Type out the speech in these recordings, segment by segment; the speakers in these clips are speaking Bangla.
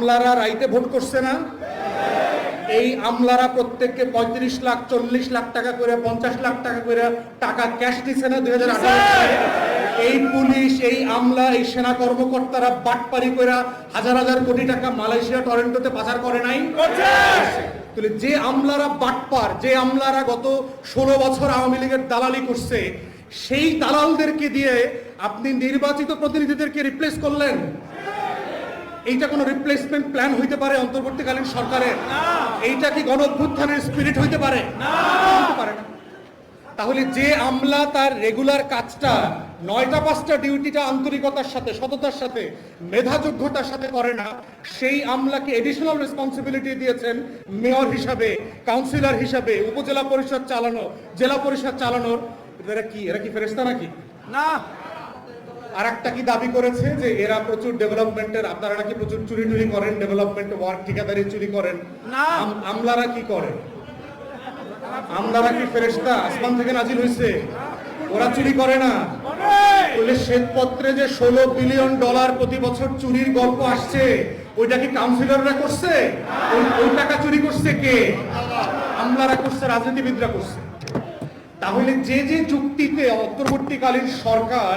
আমলারা রাইতে ভোট করছে না? এই আমলারা প্রত্যেককে 35 লাখ 40 লাখ টাকা করে 50 লাখ টাকা করে টাকা ক্যাশ দিছে না 2018 সালে? এই পুলিশ, এই আমলা, এই সেনা কর্মকর্তারা বাটপারি করে হাজার হাজার কোটি টাকা মালয়েশিয়া টরেন্টোতে পাচার করে নাই? তাহলে যে আমলারা বাটপার, যে আমলারা গত 16 বছর আওয়ামী লীগের দালালি করছে, সেই দালালদেরকে দিয়ে আপনি নির্বাচিত প্রতিনিধিদেরকে রিপ্লেস করলেন। এইটা কোনো রিপ্লেসমেন্ট প্ল্যান হইতে পারে অন্তর্বর্তীকালীন সরকারের? এইটা কি গণ অভ্যুত্থানের স্পিরিট হইতে পারে? হইতে পারে না। তাহলে যে আমলা তার রেগুলার কাজটা 9টা 5টা ডিউটিটা আন্তরিকতার সাথে, সততার সাথে, মেধাযোগ্যতার সাথে করে না, সেই আমলাকে এডিশনাল রেসপন্সিবিলিটি দিয়েছেন মেয়র হিসাবে, কাউন্সিলর হিসাবে, উপজেলা পরিষদ চালানো, জেলা পরিষদ চালানোর। এরা কি ফেরেশতা নাকি? না। আর একটা কি দাবি করেছে যে এরা প্রচুর ডেভেলপমেন্টের, আপনারা নাকি প্রচুর চুরি টুরি করেন, ডেভেলপমেন্ট ওয়ার্ক ঠিকাদারি চুরি করেন। না। আমলারা কি করে? আমলারা কি ফেরেশতা আসমান থেকে নাজিল হইছে? ওরা চুরি করে না। বলে শ্বেতপত্রে যে $16 বিলিয়ন প্রতি বছর চুরির গল্প আসছে, ওইটা কি কাউন্সিলররা করছে? ওই টাকা চুরি করছে কে? আমলারা করছে, রাজনীতিবিদরা করছে। তাহলে যে যে যুক্তিতে অন্তর্বর্তীকালীন সরকার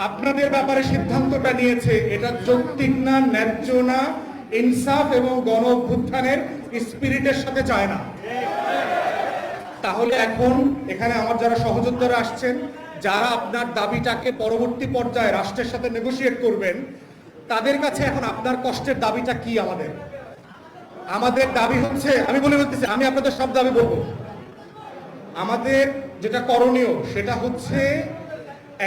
আপনাদের ব্যাপারে সিদ্ধান্তটা নিয়েছে, এটা যৌক্তিক না, ন্যায্য না, ইনসাফ এবং গণ অভ্যুত্থানের স্পিরিটের সাথে যায় না। তাহলে এখন এখানে আমার যারা সহযোদ্ধারা আসছেন, যারা আপনার দাবিটাকে পরবর্তী পর্যায়ে রাষ্ট্রের সাথে নেগোশিয়েট করবেন, তাদের কাছে এখন আপনার কষ্টের দাবিটা কি? আমাদের দাবি হচ্ছে, আমি বলতেছি, আমি আপনাদের সব দাবি বলবো। আমাদের যেটা করণীয় সেটা হচ্ছে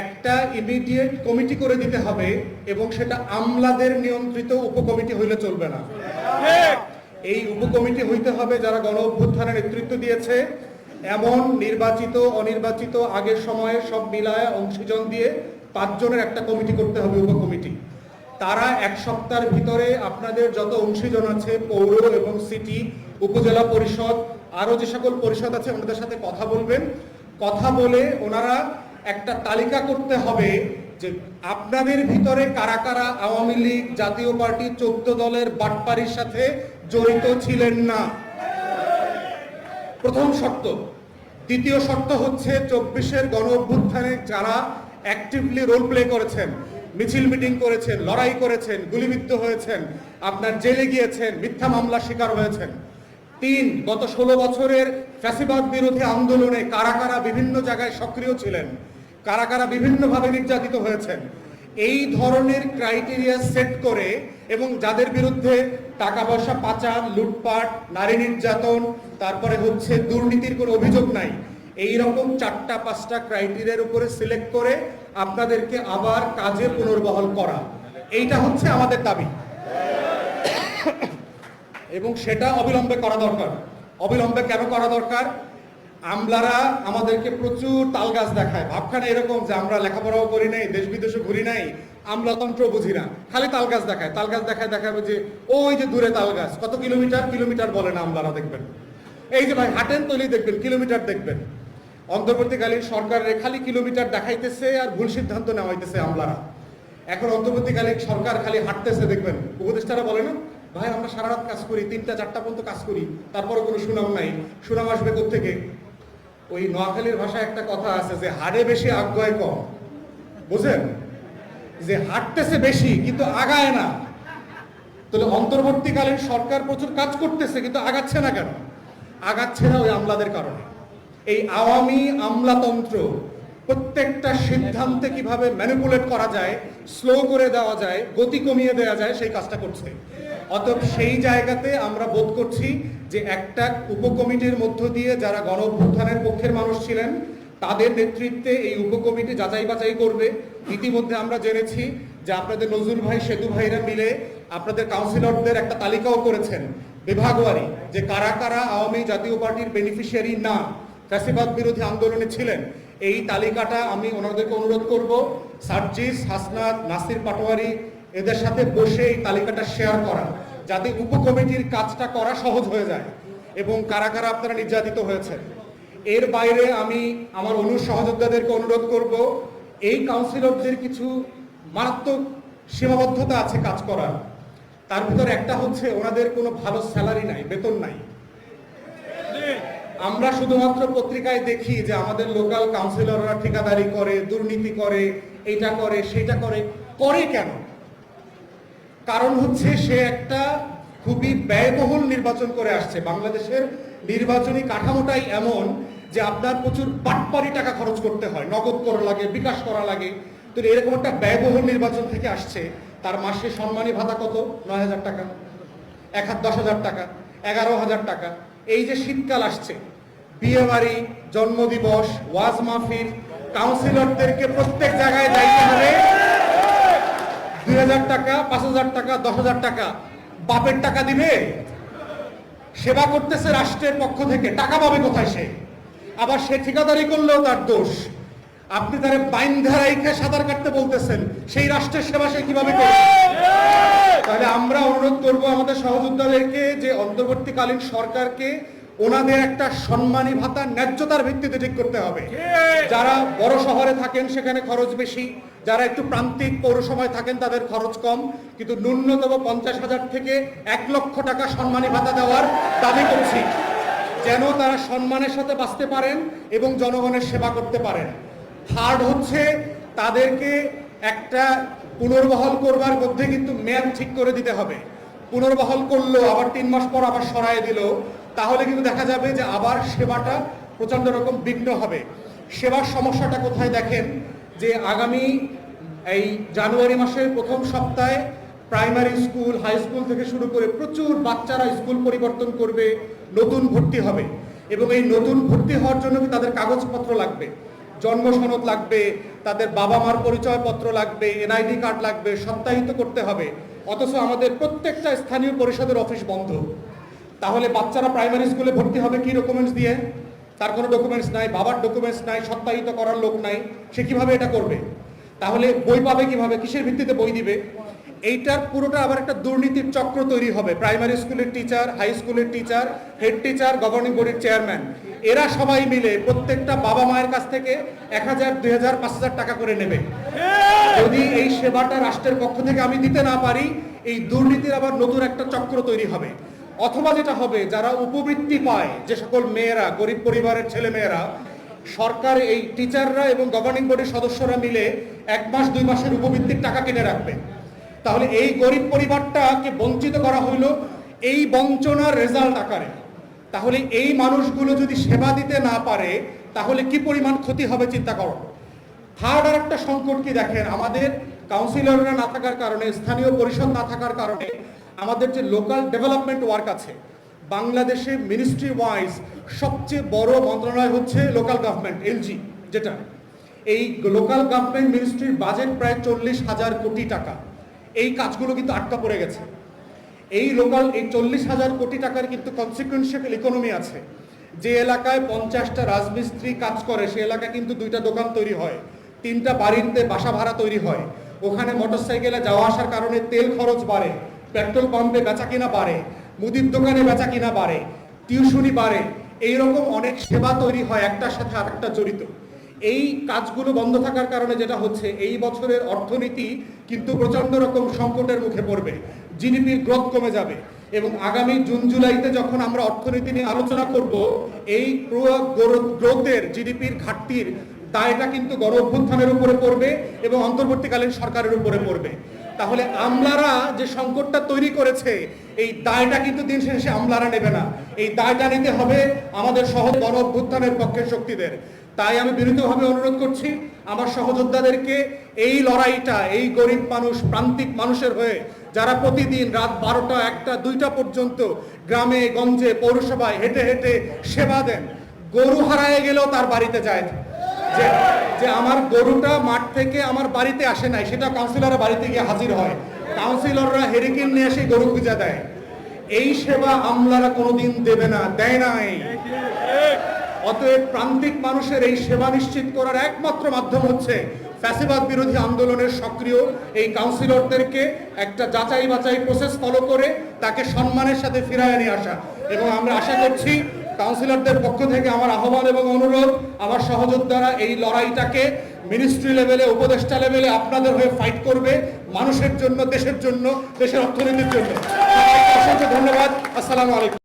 একটা ইমিডিয়েট কমিটি করে দিতে হবে, এবং সেটা আমলাদের নিয়ন্ত্রিত উপকমিটি হইলে চলবে না। এই উপকমিটি হইতে হবে যারা গণ অভ্যুত্থানের নেতৃত্ব দিয়েছে, এমন নির্বাচিত অনির্বাচিত আগের সময়ে সব মিলায় অংশীজন দিয়ে 5 জনের একটা কমিটি করতে হবে, উপকমিটি। তারা 1 সপ্তাহের ভিতরে আপনাদের যত অংশীজন আছে, পৌর এবং সিটি, উপজেলা পরিষদ, আরো যে সকল পরিষদ আছে, ওনাদের সাথে কথা বলবেন। কথা বলে ওনারা একটা তালিকা করতে হবে যে আপনাদের ভিতরে কারা কারা আওয়ামী লীগ, জাতীয় পার্টি, 14 দলের বাটপারির সাথে জড়িত ছিলেন না, প্রথম শর্ত। দ্বিতীয় শর্ত হচ্ছে 24-এর গণ অভ্যুত্থানে যারা অ্যাক্টিভলি রোল প্লে করেছেন, মিছিল মিটিং করেছেন, লড়াই করেছেন, গুলিবিদ্ধ হয়েছেন, আপনার জেলে গিয়েছেন, মিথ্যা মামলা শিকার হয়েছেন। 3, গত 16 বছরের ফ্যাসিবাদ বিরোধী আন্দোলনে কারা কারা বিভিন্ন জায়গায় সক্রিয় ছিলেন, কারা কারা বিভিন্নভাবে নির্যাতিত হয়েছেন, এই ধরনের ক্রাইটেরিয়া সেট করে, এবং যাদের বিরুদ্ধে টাকা পয়সা পাচার, লুটপাট, নারী নির্যাতন, তারপরে হচ্ছে দুর্নীতির কোনো অভিযোগ নাই, এই রকম 4টা 5টা ক্রাইটেরিয়ার উপরে সিলেক্ট করে আপনাদেরকে আবার কাজে পুনর্বহাল করা, এইটা হচ্ছে আমাদের দাবি। এবং সেটা অবিলম্বে করা দরকার। অবিলম্বে কেন করা দরকার? আমলারা আমাদেরকে প্রচুর তালগাছ দেখায়। ভাবখানে এরকম যে আমরা লেখাপড়াও করি নাই, দেশ বিদেশে ঘুরি নাই, আমলাতন্ত্র বুঝি না, খালি তালগাছ দেখায়। তালগাছ দেখাবে যে ওই যে দূরে তালগাছ, কত কিলোমিটার, কিলোমিটার বলে না আমলারা, দেখবেন। এই যে ভাই হাঁটেন তৈরি দেখবেন, কিলোমিটার দেখবেন। অন্তর্বর্তীকালীন সরকারের খালি কিলোমিটার দেখাইতেছে আর ভুল সিদ্ধান্ত নেওয়া হইতেছে আমলারা। এখন অন্তর্বর্তীকালীন সরকার খালি হাঁটতেছে, দেখবেন উপদেষ্টারা বলে না, ভাই আমরা সারা রাত কাজ করি, 3টা 4টা পর্যন্ত কাজ করি, তারপরে কোনো সুনাম নাই। সুনাম আসবে কোত্থেকে? ওই নোয়াখালীর ভাষায় একটা কথা আছে যে হাড়ে বেশি আগ্রয় কম, বুঝেন? যে হাঁটতেছে বেশি কিন্তু আগায় না। তাহলে অন্তর্বর্তীকালীন সরকার প্রচুর কাজ করতেছে কিন্তু আগাচ্ছে না কেন? আগাচ্ছে না ওই আমলাদের কারণে। এই আওয়ামী আমলাতন্ত্র প্রত্যেকটা সিদ্ধান্তে কিভাবে ম্যানিপুলেট করা যায়, স্লো করে দেওয়া যায়, গতি কমিয়ে দেওয়া যায়, সেই কাজটা করছে। অতএব সেই জায়গাতে আমরা বোধ করছি যে একটা উপকমিটির মধ্য দিয়ে যারা গণ অভ্যুত্থানের পক্ষের মানুষ ছিলেন, তাদের নেতৃত্বে এই উপকমিটি যাচাই বাছাই করবে। ইতিমধ্যে আমরা জেনেছি যে আপনাদের নজরুল ভাই, সেতু ভাইরা মিলে আপনাদের কাউন্সিলরদের একটা তালিকাও করেছেন বিভাগওয়ারি, যে কারা কারা আওয়ামী জাতীয় পার্টির বেনিফিশিয়ারি না, ফ্যাসিবাদ বিরোধী আন্দোলনে ছিলেন। এই তালিকাটা আমি ওনাদেরকে অনুরোধ করব, সার্জিস, হাসনাত, নাসির পাটোয়ারি এদের সাথে বসে এই তালিকাটা শেয়ার করা, যাতে উপকমিটির কাজটা করা সহজ হয়ে যায়, এবং কারা কারা আপনারা নির্যাতিত হয়েছেন। এর বাইরে আমি আমার সহযোদ্ধাদেরকে অনুরোধ করব, এই কাউন্সিলরদের কিছু মারাত্মক সীমাবদ্ধতা আছে কাজ করার। তার ভিতরে একটা হচ্ছে ওনাদের কোনো ভালো স্যালারি নাই, বেতন নাই। আমরা শুধুমাত্র পত্রিকায় দেখি যে আমাদের লোকাল কাউন্সিলররা ঠিকাদারি করে, দুর্নীতি করে, এইটা করে সেটা করে। করে কেন? কারণ হচ্ছে সে একটা খুবই ব্যয়বহুল নির্বাচন করে আসছে। বাংলাদেশের নির্বাচনী কাঠামোটাই এমন যে আপনার প্রচুর বাটপারি টাকা খরচ করতে হয়, নগদ করা লাগে, বিকাশ করা লাগে। তো এরকম একটা ব্যয়বহুল নির্বাচন থেকে আসছে। তার মাসে সম্মানী ভাতা কত? 9,000 টাকা, 10,000 টাকা, 11,000 টাকা। এই যে শীতকাল আসছে, বিয়ে বাড়ি, জন্মদিবস, ওয়াজ মাহফিল, কাউন্সিলরদেরকে প্রত্যেক জায়গায় যাইতে হবে। 2,000 টাকা, 5,000 টাকা, 10,000 টাকা বাপের টাকা দিবে? সেবা করতেছে রাষ্ট্রের পক্ষ থেকে, টাকা পাবে কোথায় সে? আবার সে ঠিকাদারি করলেও তার দোষ। আপনি তারে বাইন্ধা রাইখে সাঁতার কাটতে বলতেছেন, সেই রাষ্ট্রের সেবা সে কিভাবে করবে? তাহলে আমরা অনুরোধ করবো আমাদের সহযোদ্ধাদেরকে যে অন্তর্বর্তীকালীন সরকারকে ওনাদের একটা সম্মানী ভাতা ন্যায্যতার ভিত্তিতে ঠিক করতে হবে। যারা বড় শহরে থাকেন সেখানে খরচ বেশি, যারা একটু প্রান্তিক পৌরসভায় থাকেন তাদের খরচ কম, কিন্তু ন্যূনতম 50,000 থেকে 1 লক্ষ টাকা সম্মানী ভাতা দেওয়ার দাবি করছি, যেন তারা সম্মানের সাথে বাঁচতে পারেন এবং জনগণের সেবা করতে পারেন। থার্ড হচ্ছে তাদেরকে একটা পুনর্বহাল করবার মধ্যে কিন্তু মেয়াদ ঠিক করে দিতে হবে। পুনর্বহাল করলো, আবার 3 মাস পর আবার সরায় দিল, তাহলে কিন্তু দেখা যাবে যে আবার সেবাটা প্রচন্ড রকম বিঘ্ন হবে। সেবার সমস্যাটা কোথায় দেখেন, যে আগামী এই জানুয়ারি মাসের প্রথম সপ্তাহে প্রাইমারি স্কুল, হাই স্কুল থেকে শুরু করে প্রচুর বাচ্চারা স্কুল পরিবর্তন করবে, নতুন ভর্তি হবে। এবং এই নতুন ভর্তি হওয়ার জন্য তাদের কাগজপত্র লাগবে, জন্ম সনদ লাগবে, তাদের বাবা মার পরিচয়পত্র লাগবে, এনআইডি কার্ড লাগবে, সত্যায়িত করতে হবে। অথচ আমাদের প্রত্যেকটা স্থানীয় পরিষদের অফিস বন্ধ। তাহলে বাচ্চারা প্রাইমারি স্কুলে ভর্তি হবে কি ডকুমেন্টস দিয়ে? তার কোনো ডকুমেন্টস নাই, বাবার ডকুমেন্টস নাই, সত্যায়িত করার লোক নাই, সে কিভাবে এটা করবে? তাহলে বই পাবে কিভাবে? কিসের ভিত্তিতে বই দিবে? এইটার পুরোটা আবার একটা দুর্নীতির চক্র তৈরি হবে। প্রাইমারি স্কুলের টিচার, হাই স্কুলের টিচার, হেড টিচার, গভর্নিং বডির চেয়ারম্যান, এরা সবাই মিলে প্রত্যেকটা বাবা মায়ের কাছ থেকে 1,000, 2,000, 5,000 টাকা করে নেবে। যদি এই সেবাটা রাষ্ট্রের পক্ষ থেকে আমি দিতে না পারি, এই দুর্নীতির আবার নতুন একটা চক্র তৈরি হবে। অথবা যেটা হবে, যারা উপবৃত্তি পায়, যে সকল মেয়েরা, গরিব পরিবারের ছেলে মেয়েরা, সরকার এই টিচাররা এবং গভর্নিং বডির সদস্যরা মিলে 1 মাস 2 মাসের উপবৃত্তির টাকা কিনে রাখবে। তাহলে এই গরিব পরিবারটাকে বঞ্চিত করা হইল এই বঞ্চনার রেজাল্ট আকারে। তাহলে এই মানুষগুলো যদি সেবা দিতে না পারে তাহলে কি পরিমাণ ক্ষতি হবে চিন্তা করো। থার্ড আর একটা সংকট কি দেখেন, আমাদের কাউন্সিলররা না থাকার কারণে, স্থানীয় পরিষদ না থাকার কারণে আমাদের যে লোকাল ডেভেলপমেন্ট ওয়ার্ক আছে, বাংলাদেশে মিনিস্ট্রি ওয়াইজ সবচেয়ে বড় মন্ত্রণালয় হচ্ছে লোকাল গভর্নমেন্ট, এলজি যেটা। এই লোকাল গভর্নমেন্ট মিনিস্ট্রির বাজেট প্রায় 40,000 কোটি টাকা। এই কাজগুলো কিন্তু আটকা পড়ে গেছে। এই 40,000 কোটি টাকার কিন্তু কনসিকুয়েন্সিয়াল ইকোনমি আছে। যে এলাকায় 50টা রাজমিস্ত্রি কাজ করে সে এলাকায় কিন্তু 2টা দোকান তৈরি হয়, 3টা বাড়িতে বাসা ভাড়া তৈরি হয়। ওখানে মোটরসাইকেলে যাওয়া আসার কারণে তেল খরচ বাড়ে, পেট্রোল পাম্পে বেচা কিনা বাড়ে, মুদির দোকানে বেচা কিনা বাড়ে, টিউশনি বাড়ে। এইরকম অনেক সেবা তৈরি হয়, একটার সাথে আরেকটা জড়িত। এই কাজগুলো বন্ধ থাকার কারণে যেটা হচ্ছে, এই বছরের অর্থনীতি কিন্তু প্রচন্ড রকম সংকটের মুখে পড়বে, জিডিপির গ্রোথ কমে যাবে। এবং আগামী জুন জুলাইতে যখন আমরা অর্থনীতি নিয়ে আলোচনা করব, এই গ্রোথের, জিডিপির ঘাটতির দায়টা কিন্তু গণ অভ্যুত্থানের উপরে পড়বে এবং অন্তর্বর্তীকালীন সরকারের উপরে পড়বে। তাহলে আমলারা যে সংকটটা তৈরি করেছে, এই দায়টা কিন্তু দিন শেষে আমলারা নেবে না, এই দায়টা নিতে হবে আমাদের সহজ গণ অভ্যুত্থানের পক্ষের শক্তিদের। তাই আমি বিনীতভাবে অনুরোধ করছি আমার সহযোদ্ধাদেরকে এই লড়াইটা, এই গরিব মানুষ, প্রান্তিক মানুষের হয়ে যারা প্রতিদিন রাত 12টা, 1টা, 2টা পর্যন্ত গ্রামে গঞ্জে পৌরসভায় হেঁটে হেঁটে সেবা দেন, গরু হারায় গেলেও তার বাড়িতে যায়, যে আমার গরুটা মাঠ থেকে আমার বাড়িতে আসে নাই, সেটা কাউন্সিলরের বাড়িতে গিয়ে হাজির হয়, কাউন্সিলররা হেরিকেন নিয়ে এসে গরু খুঁজে দেয়। এই সেবা আমলারা কোনোদিন দেবে না, দেয় নাই। অতএব প্রান্তিক মানুষের এই সেবা নিশ্চিত করার একমাত্র মাধ্যম হচ্ছে ফ্যাসিবাদ বিরোধী আন্দোলনের সক্রিয় এই কাউন্সিলরদেরকে একটা যাচাই বাছাই প্রসেস ফলো করে তাকে সম্মানের সাথে ফিরায় নিয়ে আসা। এবং আমরা আশা করছি কাউন্সিলরদের পক্ষ থেকে আমার আহ্বান এবং অনুরোধ, আমার সহযোদ্ধারা এই লড়াইটাকে মিনিস্ট্রি লেভেলে, উপদেষ্টা লেভেলে আপনাদের হয়ে ফাইট করবে, মানুষের জন্য, দেশের জন্য, দেশের অর্থনীতির জন্য। সবাইকে অসংখ্য ধন্যবাদ। আসসালামু আলাইকুম।